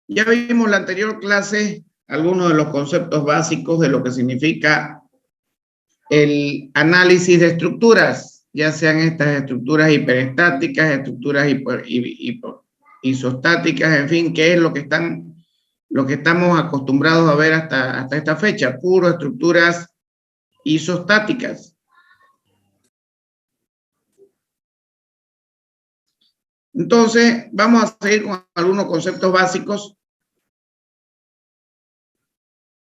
Ya vimos en la anterior clase algunos de los conceptos básicos de lo que significa el análisis de estructuras, ya sean estas estructuras hiperestáticas, estructuras isostáticas, en fin, qué es lo que estamos acostumbrados a ver hasta esta fecha, puro estructuras isostáticas. Entonces, vamos a seguir con algunos conceptos básicos.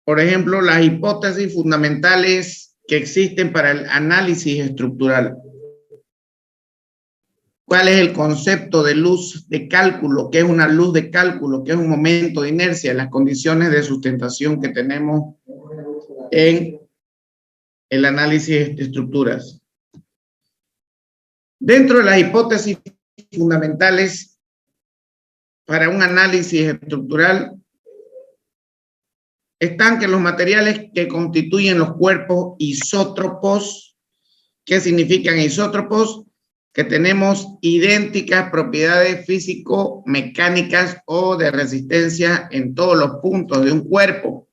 Por ejemplo, las hipótesis fundamentales que existen para el análisis estructural. ¿Cuál es el concepto de luz de cálculo? ¿Qué es una luz de cálculo? ¿Qué es un momento de inercia? Las condiciones de sustentación que tenemos en el análisis de estructuras. Dentro de las hipótesis fundamentales para un análisis estructural están que los materiales que constituyen los cuerpos isótropos, ¿qué significan isótropos? Que tenemos idénticas propiedades físico-mecánicas o de resistencia en todos los puntos de un cuerpo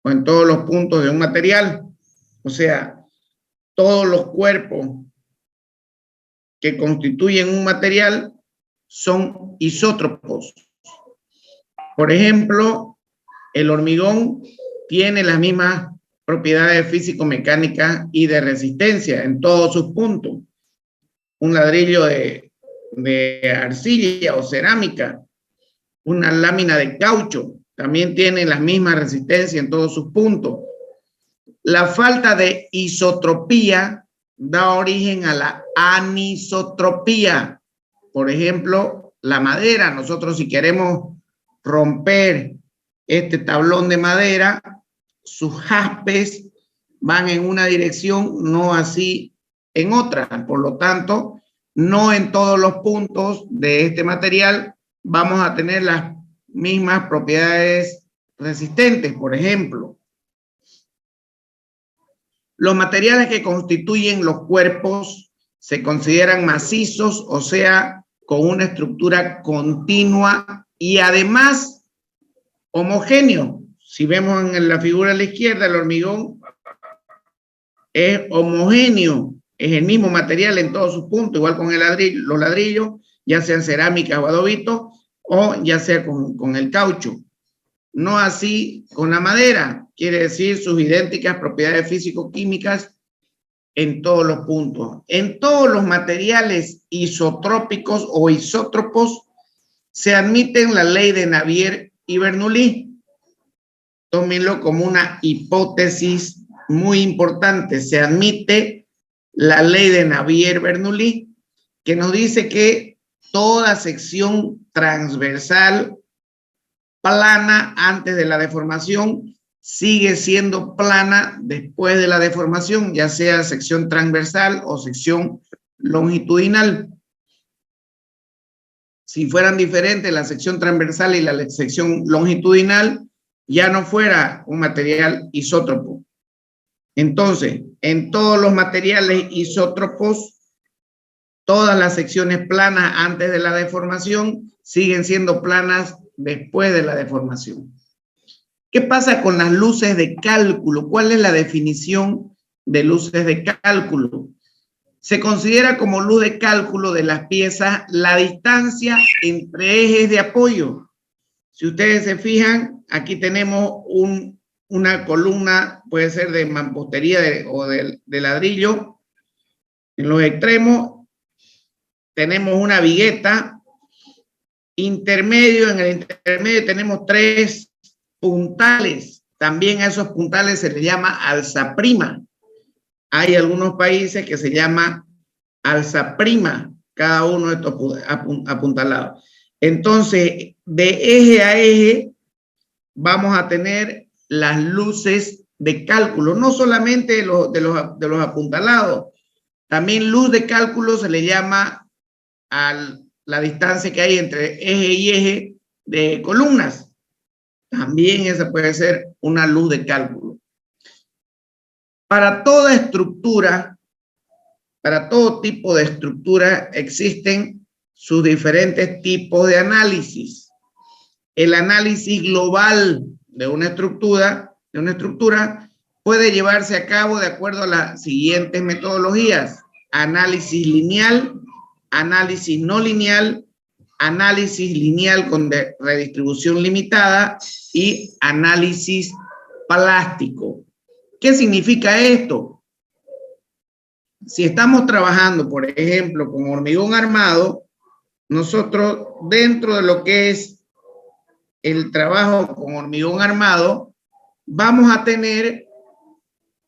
o en todos los puntos de un material. O sea, todos los cuerpos que constituyen un material son isótropos. Por ejemplo, el hormigón tiene las mismas propiedades físico-mecánicas y de resistencia en todos sus puntos. Un ladrillo de arcilla o cerámica, una lámina de caucho, también tiene la misma resistencia en todos sus puntos. La falta de isotropía da origen a la anisotropía. Por ejemplo, la madera. Nosotros, si queremos romper este tablón de madera, sus jaspes van en una dirección, no así en otra. Por lo tanto, no en todos los puntos de este material vamos a tener las mismas propiedades resistentes. Por ejemplo, los materiales que constituyen los cuerpos se consideran macizos, o sea, con una estructura continua y además homogéneo. Si vemos en la figura a la izquierda, el hormigón es homogéneo, es el mismo material en todos sus puntos, igual con el ladrillo, los ladrillos, ya sean cerámica o adobito, o ya sea con el caucho. No así con la madera, quiere decir sus idénticas propiedades físico-químicas en todos los puntos. En todos los materiales isotrópicos o isótropos se admiten la ley de Navier y Bernoulli. Tómenlo como una hipótesis muy importante. Se admite la ley de Navier-Bernoulli, que nos dice que toda sección transversal plana antes de la deformación sigue siendo plana después de la deformación, ya sea sección transversal o sección longitudinal. Si fueran diferentes la sección transversal y la sección longitudinal, ya no fuera un material isótropo. Entonces, en todos los materiales isótropos, todas las secciones planas antes de la deformación siguen siendo planas después de la deformación. ¿Qué pasa con las luces de cálculo? ¿Cuál es la definición de luces de cálculo? Se considera como luz de cálculo de las piezas la distancia entre ejes de apoyo. Si ustedes se fijan, aquí tenemos una columna, puede ser de mampostería o de ladrillo. En los extremos tenemos una vigueta. Intermedio, en el intermedio tenemos 3 puntales. También a esos puntales se les llama alzaprima. Hay algunos países que se llama alzaprima, cada uno de estos apuntalados. Entonces, de eje a eje, vamos a tener las luces de cálculo, no solamente de los apuntalados, también luz de cálculo se le llama a la distancia que hay entre eje y eje de columnas. También esa puede ser una luz de cálculo. Para toda estructura, para todo tipo de estructura, existen sus diferentes tipos de análisis. el análisis global de una estructura puede llevarse a cabo de acuerdo a las siguientes metodologías: análisis lineal, análisis no lineal, análisis lineal con redistribución limitada y análisis plástico. ¿Qué significa esto? Si estamos trabajando, por ejemplo, con hormigón armado, nosotros dentro de lo que es el trabajo con hormigón armado, vamos a tener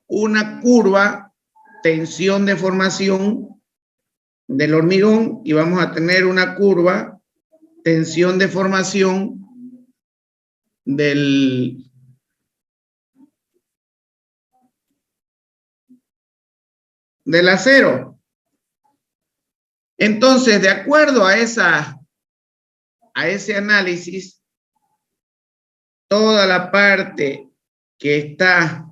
una curva tensión de formación del hormigón y vamos a tener una curva tensión de formación del acero. Entonces, de acuerdo a ese análisis, toda la parte que está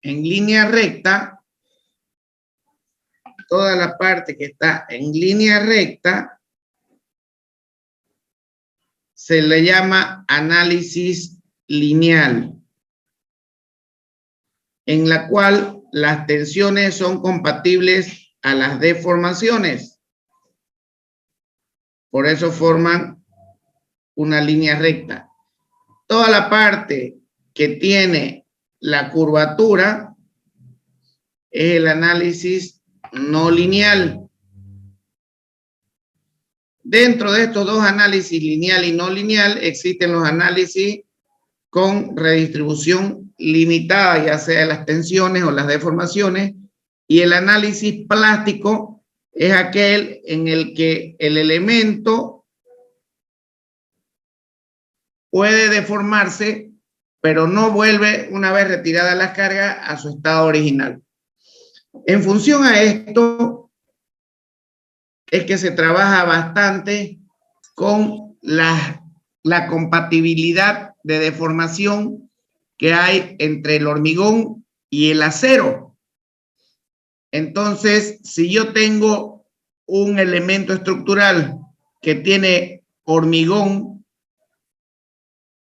en línea recta, toda la parte que está en línea recta se le llama análisis lineal, en la cual las tensiones son compatibles a las deformaciones. Por eso forman una línea recta. Toda la parte que tiene la curvatura es el análisis no lineal. Dentro de estos dos análisis, lineal y no lineal, existen los análisis con redistribución limitada, ya sea de las tensiones o las deformaciones, y el análisis plástico es aquel en el que el elemento puede deformarse, pero no vuelve, una vez retirada las cargas, a su estado original. En función a esto, es que se trabaja bastante con la compatibilidad de deformación que hay entre el hormigón y el acero. Entonces, si yo tengo un elemento estructural que tiene hormigón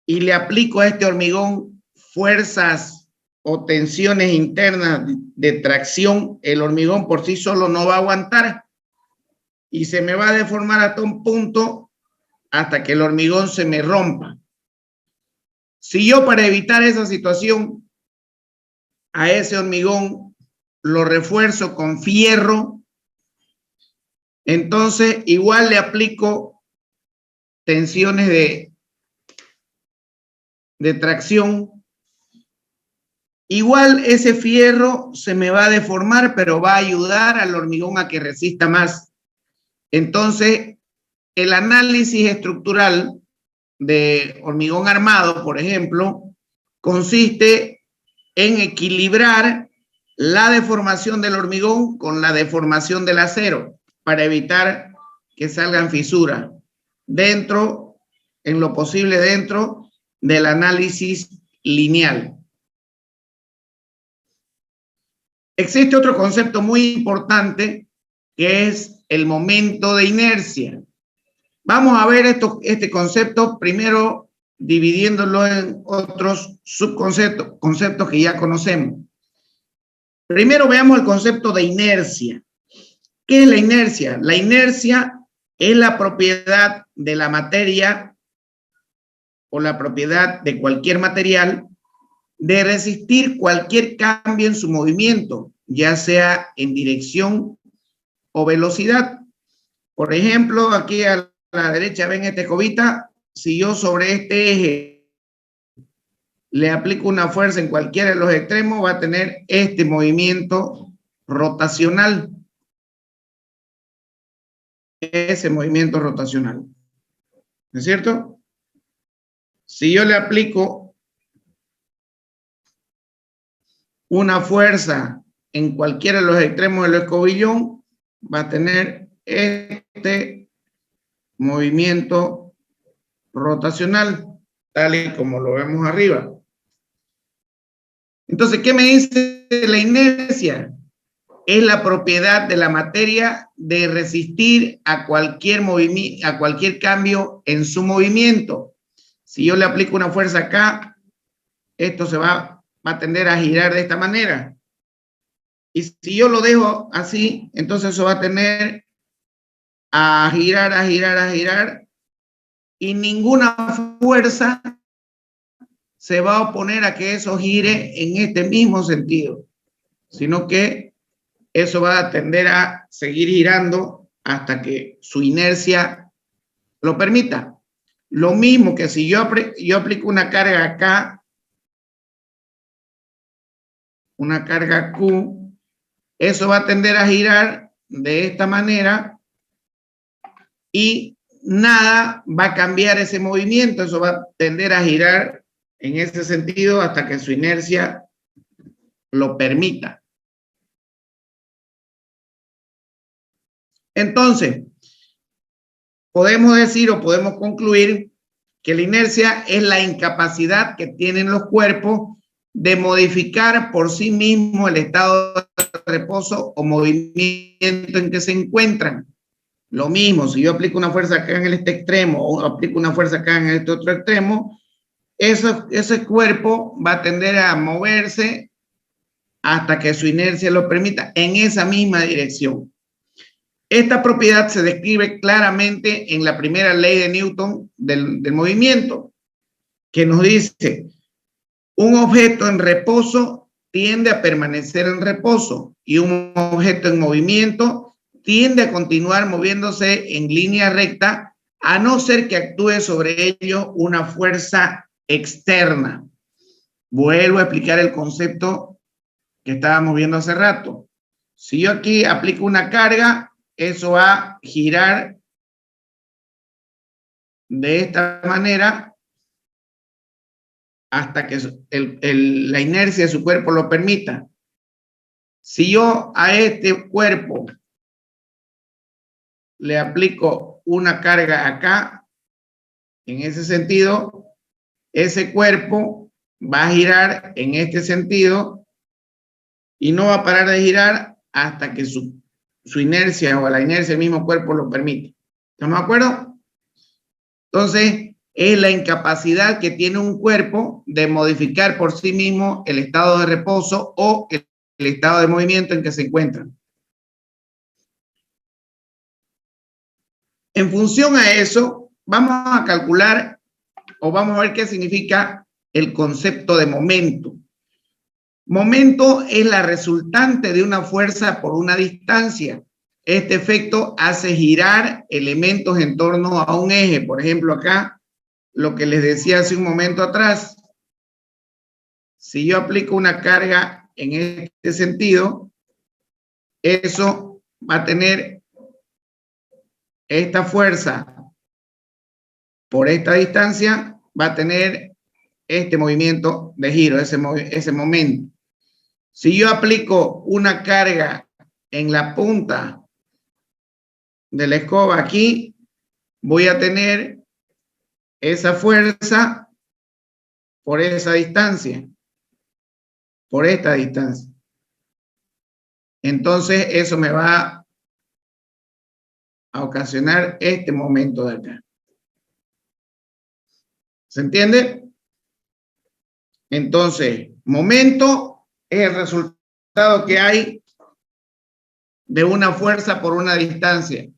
y le aplico a este hormigón fuerzas o tensiones internas de tracción, el hormigón por sí solo no va a aguantar y se me va a deformar hasta un punto hasta que el hormigón se me rompa. Si yo, para evitar esa situación, a ese hormigón lo refuerzo con fierro, entonces igual le aplico tensiones de tracción. Igual ese fierro se me va a deformar, pero va a ayudar al hormigón a que resista más. Entonces, el análisis estructural de hormigón armado, por ejemplo, consiste en equilibrar la deformación del hormigón con la deformación del acero para evitar que salgan fisuras dentro, en lo posible dentro del análisis lineal. Existe otro concepto muy importante que es el momento de inercia. Vamos a ver este concepto primero dividiéndolo en otros subconceptos, conceptos que ya conocemos. Primero veamos el concepto de inercia. ¿Qué es la inercia? La inercia es la propiedad de la materia o la propiedad de cualquier material de resistir cualquier cambio en su movimiento, ya sea en dirección o velocidad. Por ejemplo, aquí a la derecha ven esta escobita. Si yo sobre este eje le aplico una fuerza en cualquiera de los extremos, va a tener este movimiento rotacional. Ese movimiento rotacional. ¿No es cierto? Si yo le aplico una fuerza en cualquiera de los extremos del escobillón, va a tener este movimiento rotacional, tal y como lo vemos arriba. Entonces, ¿qué me dice la inercia? es la propiedad de la materia de resistir a cualquier movimiento, a cualquier cambio en su movimiento. Si yo le aplico una fuerza acá, esto se va a tender a girar de esta manera. Y si yo lo dejo así, entonces eso va a tender a girar, a girar, a girar, y ninguna fuerza se va a oponer a que eso gire en este mismo sentido, sino que eso va a tender a seguir girando hasta que su inercia lo permita. Lo mismo que si yo aplico una carga acá, una carga Q, eso va a tender a girar de esta manera y nada va a cambiar ese movimiento, eso va a tender a girar en ese sentido hasta que su inercia lo permita. Entonces, podemos decir o podemos concluir que la inercia es la incapacidad que tienen los cuerpos de modificar por sí mismos el estado de reposo o movimiento en que se encuentran. Lo mismo, si yo aplico una fuerza acá en este extremo o aplico una fuerza acá en este otro extremo, ese cuerpo va a tender a moverse hasta que su inercia lo permita en esa misma dirección. Esta propiedad se describe claramente en la primera ley de Newton del movimiento, que nos dice, un objeto en reposo tiende a permanecer en reposo y un objeto en movimiento tiende a continuar moviéndose en línea recta a no ser que actúe sobre ello una fuerza externa. Vuelvo a explicar el concepto que estábamos viendo hace rato. Si yo aquí aplico una carga, eso va a girar de esta manera hasta que la inercia de su cuerpo lo permita. Si yo a este cuerpo le aplico una carga acá, en ese sentido, ese cuerpo va a girar en este sentido y no va a parar de girar hasta que su inercia o la inercia del mismo cuerpo lo permite. ¿Estamos de acuerdo? Entonces, es la incapacidad que tiene un cuerpo de modificar por sí mismo el estado de reposo o el estado de movimiento en que se encuentra. En función a eso, vamos a calcular o vamos a ver qué significa el concepto de momento. Momento es la resultante de una fuerza por una distancia. Este efecto hace girar elementos en torno a un eje. Por ejemplo, acá, lo que les decía hace un momento atrás. Si yo aplico una carga en este sentido, eso va a tener esta fuerza por esta distancia, va a tener este movimiento de giro, ese momento. Si yo aplico una carga en la punta de la escoba aquí, voy a tener esa fuerza por esa distancia, por esta distancia. Entonces eso me va a ocasionar este momento de acá. ¿Se entiende? Entonces, momento es el resultado que hay de una fuerza por una distancia.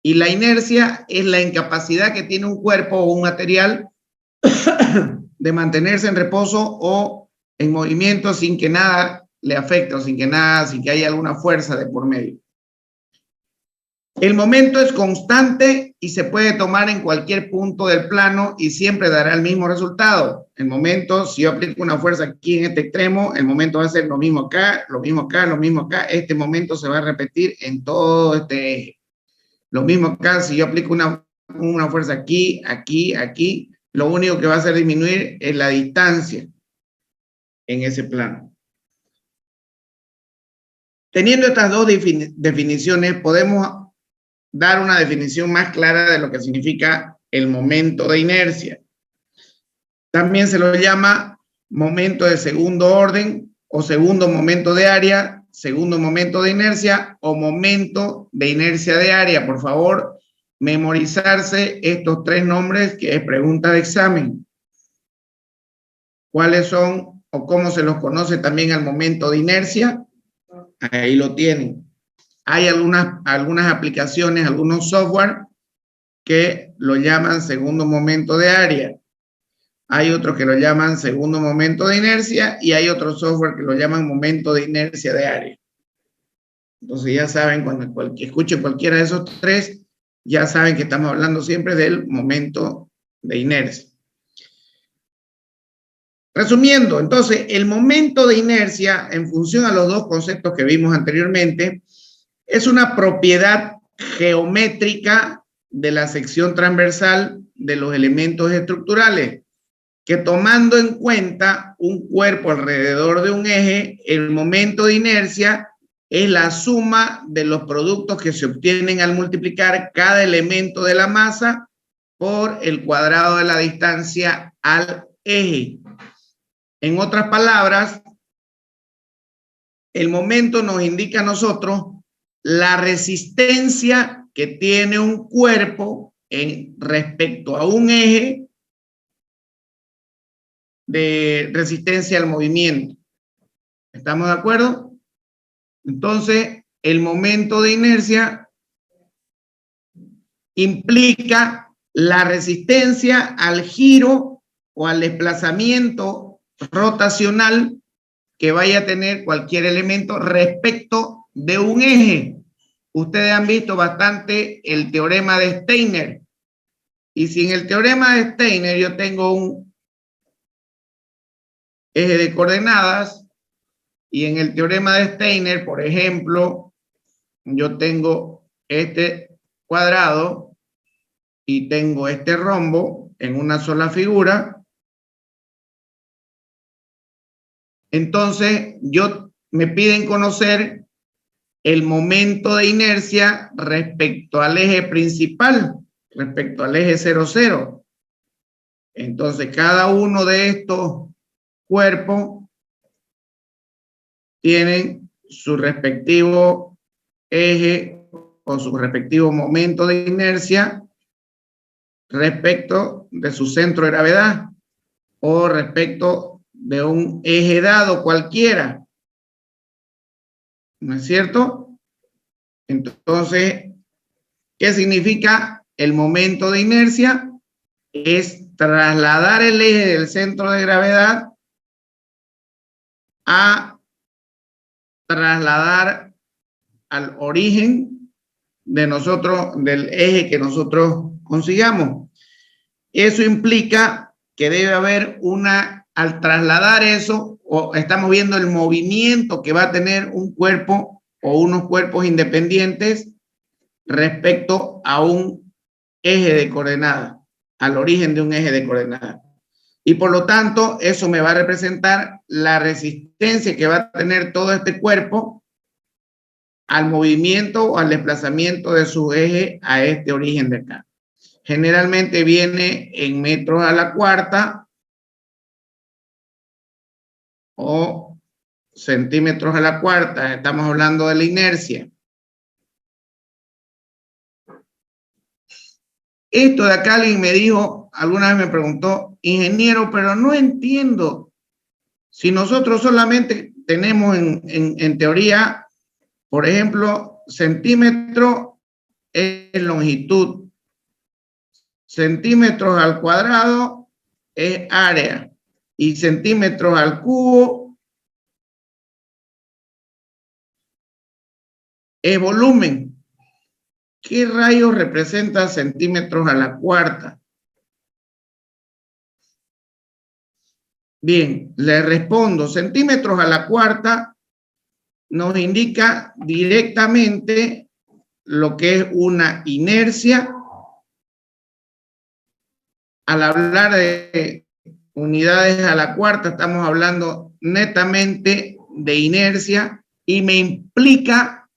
Y la inercia es la incapacidad que tiene un cuerpo o un material de mantenerse en reposo o en movimiento sin que nada le afecte o sin que haya alguna fuerza de por medio. El momento es constante y se puede tomar en cualquier punto del plano y siempre dará el mismo resultado. El momento, si yo aplico una fuerza aquí en este extremo, el momento va a ser lo mismo acá, lo mismo acá, lo mismo acá. Este momento se va a repetir en todo este eje. Lo mismo acá, si yo aplico una fuerza aquí, aquí, aquí, lo único que va a hacer disminuir es la distancia en ese plano. Teniendo estas dos definiciones, podemos dar una definición más clara de lo que significa el momento de inercia. También se lo llama momento de segundo orden o segundo momento de área, segundo momento de inercia o momento de inercia de área. Por favor, memorizarse estos tres nombres que es pregunta de examen. ¿Cuáles son o cómo se los conoce también al momento de inercia? Ahí lo tienen. Hay algunas aplicaciones, algunos software que lo llaman segundo momento de área. Hay otros que lo llaman segundo momento de inercia y hay otro software que lo llaman momento de inercia de área. Entonces ya saben, cuando escuchen cualquiera de esos tres, ya saben que estamos hablando siempre del momento de inercia. Resumiendo, entonces, el momento de inercia, en función a los dos conceptos que vimos anteriormente, es una propiedad geométrica de la sección transversal de los elementos estructurales, que tomando en cuenta un cuerpo alrededor de un eje, el momento de inercia es la suma de los productos que se obtienen al multiplicar cada elemento de la masa por el cuadrado de la distancia al eje. En otras palabras, el momento nos indica a nosotros la resistencia que tiene un cuerpo respecto a un eje de resistencia al movimiento. ¿Estamos de acuerdo? Entonces, el momento de inercia implica la resistencia al giro o al desplazamiento rotacional que vaya a tener cualquier elemento respecto de un eje. Ustedes han visto bastante el teorema de Steiner. Y si en el teorema de Steiner yo tengo un eje de coordenadas y en el teorema de Steiner, por ejemplo, yo tengo este cuadrado y tengo este rombo en una sola figura, entonces me piden conocer el momento de inercia respecto al eje principal, respecto al eje 0, 0. Entonces, cada uno de estos cuerpos tienen su respectivo eje o su respectivo momento de inercia respecto de su centro de gravedad o respecto de un eje dado cualquiera. ¿No es cierto? Entonces, ¿qué significa el momento de inercia? Es trasladar el eje del centro de gravedad a trasladar al origen de nosotros, del eje que nosotros consigamos. Eso implica que debe haber al trasladar eso, o estamos viendo el movimiento que va a tener un cuerpo o unos cuerpos independientes respecto a un eje de coordenadas, al origen de un eje de coordenadas. Y por lo tanto, eso me va a representar la resistencia que va a tener todo este cuerpo al movimiento o al desplazamiento de su eje a este origen de acá. Generalmente viene en metros a la cuarta o centímetros a la cuarta. Estamos hablando de la inercia. Esto de acá alguien me dijo, alguna vez me preguntó, ingeniero, pero no entiendo. Si nosotros solamente tenemos en teoría, por ejemplo, centímetro es longitud, centímetros al cuadrado es área y centímetros al cubo es volumen. ¿Qué rayos representa centímetros a la cuarta? Bien, le respondo, centímetros a la cuarta nos indica directamente lo que es una inercia. Al hablar de unidades a la cuarta, estamos hablando netamente de inercia y me implica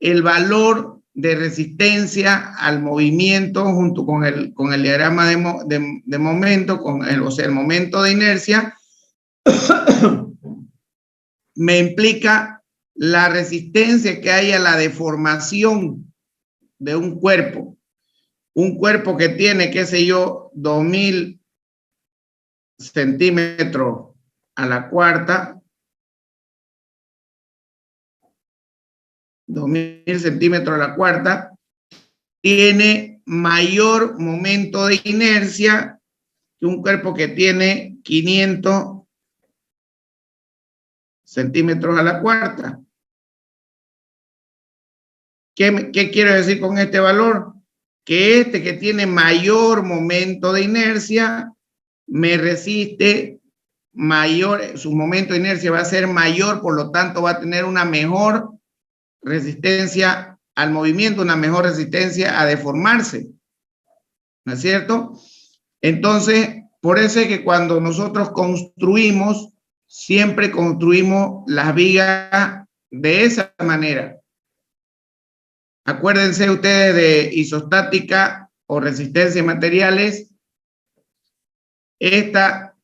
el valor de resistencia al movimiento junto con el diagrama de momento, o sea, el momento de inercia, me implica la resistencia que hay a la deformación de un cuerpo. Un cuerpo que tiene, qué sé yo, 2000 centímetros a la cuarta, 2000 centímetros a la cuarta, tiene mayor momento de inercia que un cuerpo que tiene 500 centímetros a la cuarta. ¿Qué quiero decir con este valor? Que este que tiene mayor momento de inercia me resiste mayor, su momento de inercia va a ser mayor, por lo tanto va a tener una mejor resistencia al movimiento, una mejor resistencia a deformarse, ¿no es cierto? Entonces, por eso es que cuando nosotros construimos, siempre construimos las vigas de esa manera. Acuérdense ustedes de isostática o resistencia de materiales. Esta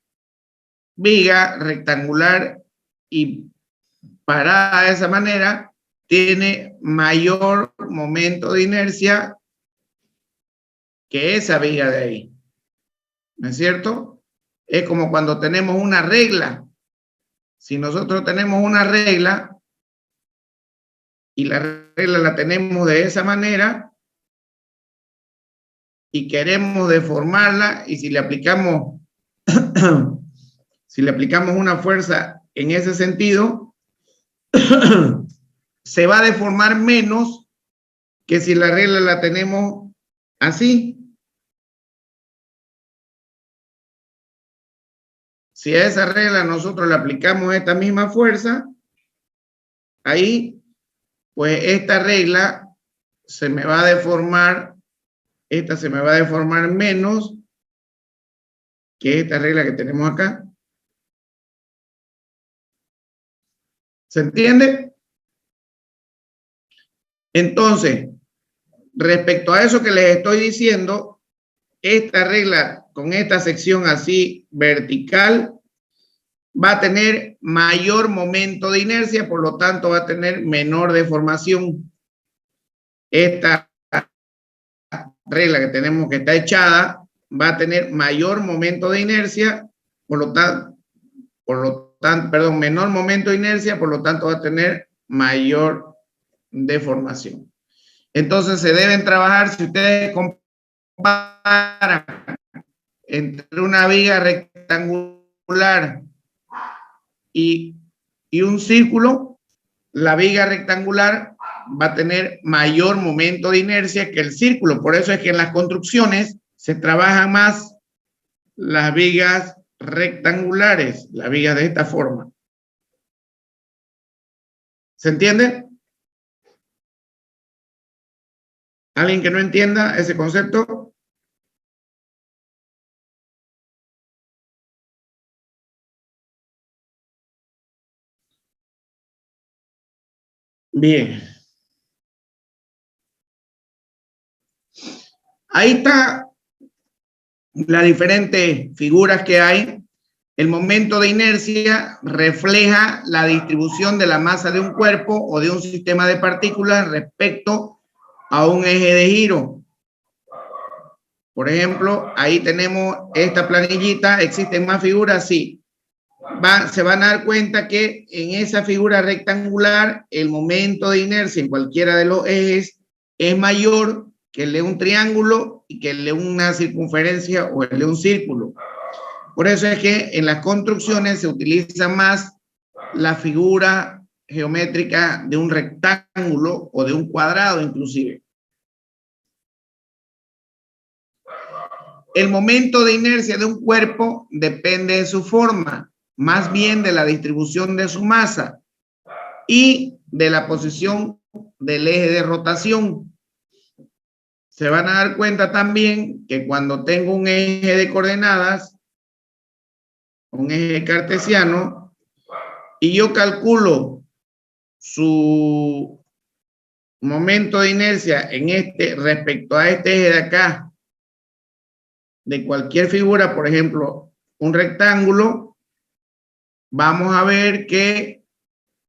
viga rectangular y parada de esa manera tiene mayor momento de inercia que esa viga de ahí. ¿No es cierto? Es como cuando tenemos una regla. Si nosotros tenemos una regla y la regla la tenemos de esa manera y queremos deformarla, y si le aplicamos una fuerza en ese sentido, se va a deformar menos que si la regla la tenemos así. Si a esa regla nosotros le aplicamos esta misma fuerza, ahí, pues esta regla se me va a deformar, esta se me va a deformar menos que esta regla que tenemos acá. ¿Se entiende? Entonces, respecto a eso que les estoy diciendo, esta regla con esta sección así vertical va a tener mayor momento de inercia, por lo tanto va a tener menor deformación. Esta regla que tenemos que está echada va a tener mayor momento de inercia, por lo tanto, perdón, menor momento de inercia, por lo tanto va a tener mayor deformación. Entonces se deben trabajar, si ustedes comparan entre una viga rectangular y un círculo, la viga rectangular va a tener mayor momento de inercia que el círculo. Por eso es que en las construcciones se trabajan más las vigas rectangulares, las vigas de esta forma. ¿Se entiende? ¿Alguien que no entienda ese concepto? Bien. Ahí está las diferentes figuras que hay. El momento de inercia refleja la distribución de la masa de un cuerpo o de un sistema de partículas respecto a un eje de giro. Por ejemplo, ahí tenemos esta planillita. ¿Existen más figuras? Sí. Se van a dar cuenta que en esa figura rectangular el momento de inercia en cualquiera de los ejes es mayor que el de un triángulo y que el de una circunferencia o el de un círculo. Por eso es que en las construcciones se utiliza más la figura geométrica de un rectángulo o de un cuadrado inclusive. El momento de inercia de un cuerpo depende de su forma, más bien de la distribución de su masa y de la posición del eje de rotación. Se van a dar cuenta también que cuando tengo un eje de coordenadas, un eje cartesiano, y yo calculo su momento de inercia en respecto a este eje de acá, de cualquier figura, por ejemplo, un rectángulo, vamos a ver que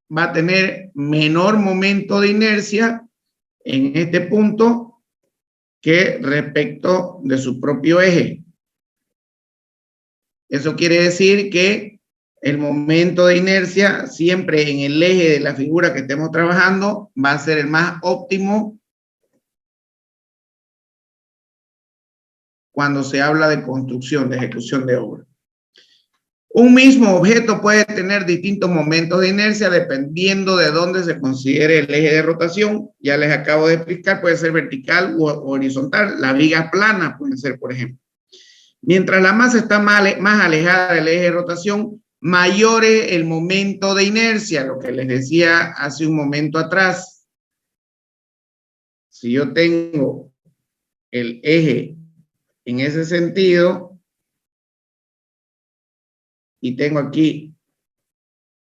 va a tener menor momento de inercia en este punto que respecto de su propio eje. Eso quiere decir que el momento de inercia siempre en el eje de la figura que estemos trabajando va a ser el más óptimo cuando se habla de construcción, de ejecución de obra. Un mismo objeto puede tener distintos momentos de inercia dependiendo de dónde se considere el eje de rotación. Ya les acabo de explicar, puede ser vertical o horizontal. Las vigas planas pueden ser, por ejemplo. Mientras la masa está más alejada del eje de rotación, mayor es el momento de inercia, lo que les decía hace un momento atrás. Si yo tengo el eje en ese sentido y tengo aquí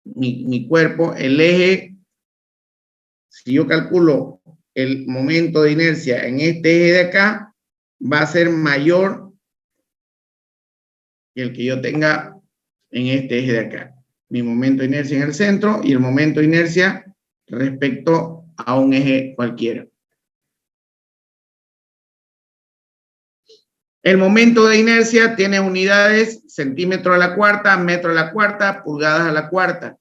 mi cuerpo, el eje, si yo calculo el momento de inercia en este eje de acá, va a ser mayor que el que yo tenga en este eje de acá. Mi momento de inercia en el centro y el momento de inercia respecto a un eje cualquiera. El momento de inercia tiene unidades centímetro a la cuarta, metro a la cuarta, pulgadas a la cuarta.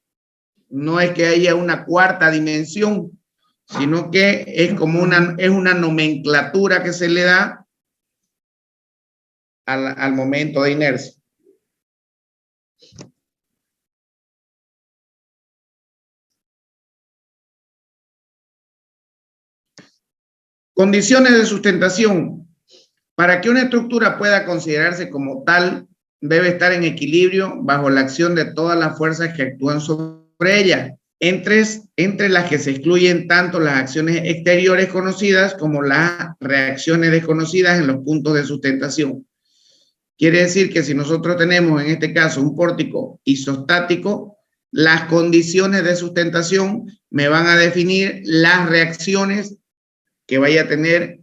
No es que haya una cuarta dimensión, sino que es como una nomenclatura que se le da al momento de inercia. Condiciones de sustentación. Para que una estructura pueda considerarse como tal, debe estar en equilibrio bajo la acción de todas las fuerzas que actúan sobre ella, entre las que se excluyen tanto las acciones exteriores conocidas como las reacciones desconocidas en los puntos de sustentación. Quiere decir que si nosotros tenemos en este caso un pórtico isostático, las condiciones de sustentación me van a definir las reacciones que vaya a tener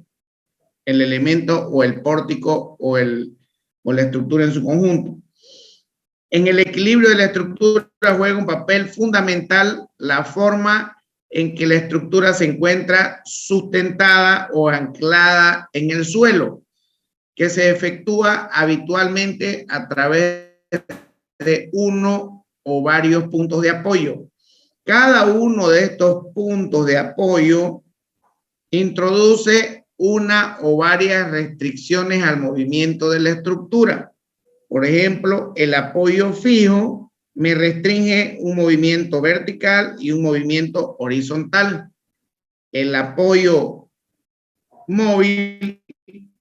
el elemento o el pórtico o la estructura en su conjunto. En el equilibrio de la estructura juega un papel fundamental la forma en que la estructura se encuentra sustentada o anclada en el suelo, que se efectúa habitualmente a través de uno o varios puntos de apoyo. Cada uno de estos puntos de apoyo introduce una o varias restricciones al movimiento de la estructura. Por ejemplo, el apoyo fijo me restringe un movimiento vertical y un movimiento horizontal. El apoyo móvil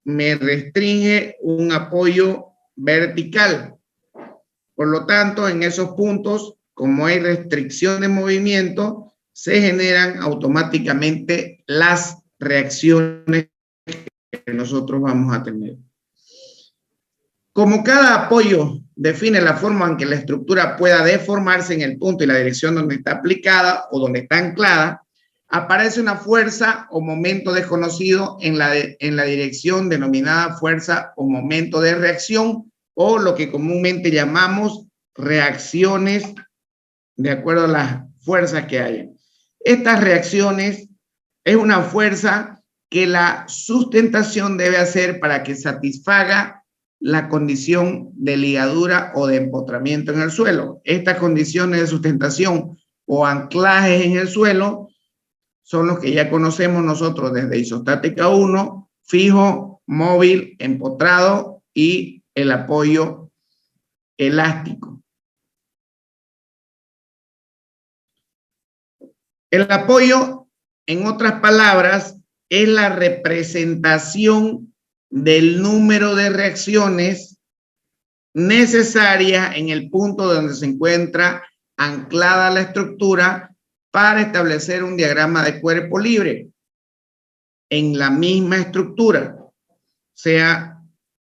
me restringe un apoyo vertical. Por lo tanto, en esos puntos, como hay restricción de movimiento, se generan automáticamente las reacciones que nosotros vamos a tener. Como cada apoyo define la forma en que la estructura pueda deformarse en el punto y la dirección donde está aplicada o donde está anclada, aparece una fuerza o momento desconocido en la dirección denominada fuerza o momento de reacción, o lo que comúnmente llamamos reacciones de acuerdo a las fuerzas que hayan. Estas reacciones es una fuerza que la sustentación debe hacer para que satisfaga la condición de ligadura o de empotramiento en el suelo. Estas condiciones de sustentación o anclajes en el suelo son los que ya conocemos nosotros desde isostática 1, fijo, móvil, empotrado y el apoyo elástico. El apoyo, en otras palabras, es la representación del número de reacciones necesarias en el punto donde se encuentra anclada la estructura para establecer un diagrama de cuerpo libre en la misma estructura. O sea,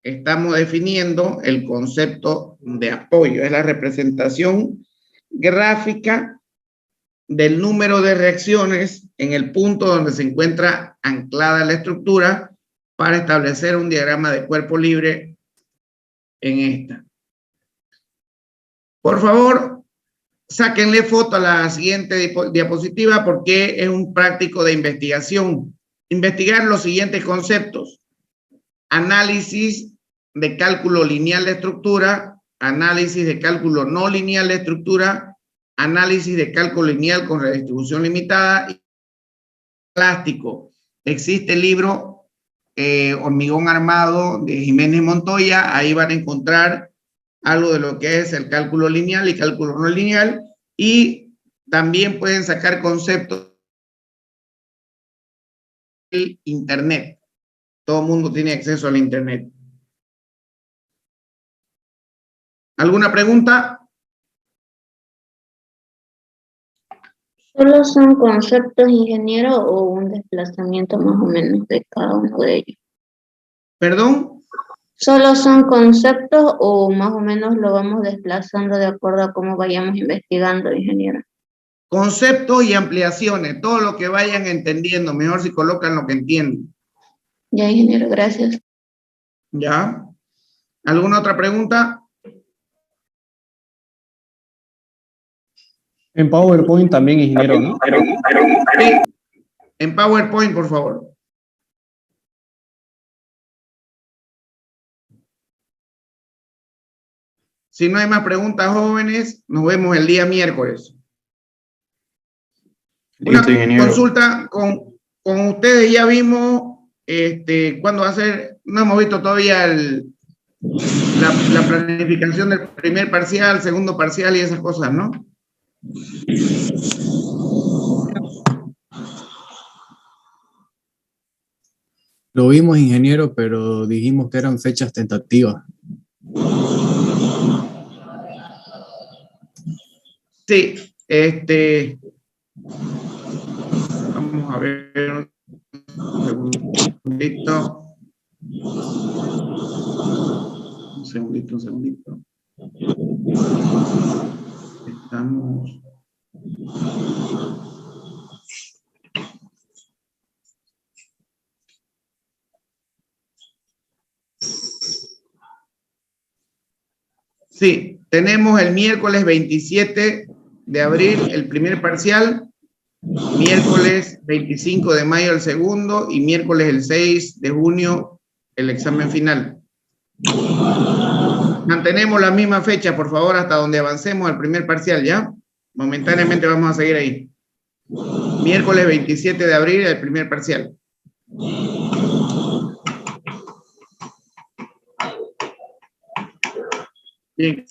estamos definiendo el concepto de apoyo. Es la representación gráfica del número de reacciones en el punto donde se encuentra anclada la estructura para establecer un diagrama de cuerpo libre en esta. Por favor, sáquenle foto a la siguiente diapositiva porque es un práctico de investigación. Investigar los siguientes conceptos: análisis de cálculo lineal de estructura, análisis de cálculo no lineal de estructura, análisis de cálculo lineal con redistribución limitada y plástico. Existe el libro Hormigón Armado de Jiménez Montoya, ahí van a encontrar algo de lo que es el cálculo lineal y cálculo no lineal, y también pueden sacar conceptos del internet. Todo el mundo tiene acceso al internet. ¿Alguna pregunta? ¿Solo son conceptos, ingeniero, o un desplazamiento más o menos de cada uno de ellos? ¿Perdón? ¿Solo son conceptos o más o menos lo vamos desplazando de acuerdo a cómo vayamos investigando, ingeniero? Conceptos y ampliaciones, todo lo que vayan entendiendo, mejor si colocan lo que entienden. Ya, ingeniero, gracias. ¿Ya? ¿Alguna otra pregunta? En PowerPoint también, ingeniero, ¿no? Sí. En PowerPoint, por favor. Si no hay más preguntas, jóvenes, nos vemos el día miércoles. Listo, Una ingeniero. consulta con ustedes, ya vimos cuándo va a ser, no hemos visto todavía la planificación del primer parcial, segundo parcial y esas cosas, ¿no? Lo vimos, ingeniero, pero dijimos que eran fechas tentativas. Sí, vamos a ver un segundito. Un segundito. Estamos... Sí, tenemos el miércoles 27 de abril el primer parcial, miércoles 25 de mayo el segundo y miércoles el 6 de junio el examen final. Mantenemos la misma fecha, por favor, hasta donde avancemos el primer parcial, ¿ya? Momentáneamente vamos a seguir ahí. Miércoles 27 de abril el primer parcial. Bien,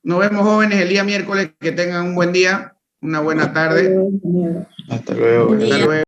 nos vemos, jóvenes, el día miércoles. Que tengan un buen día, una buena tarde. Hasta luego. Hasta luego.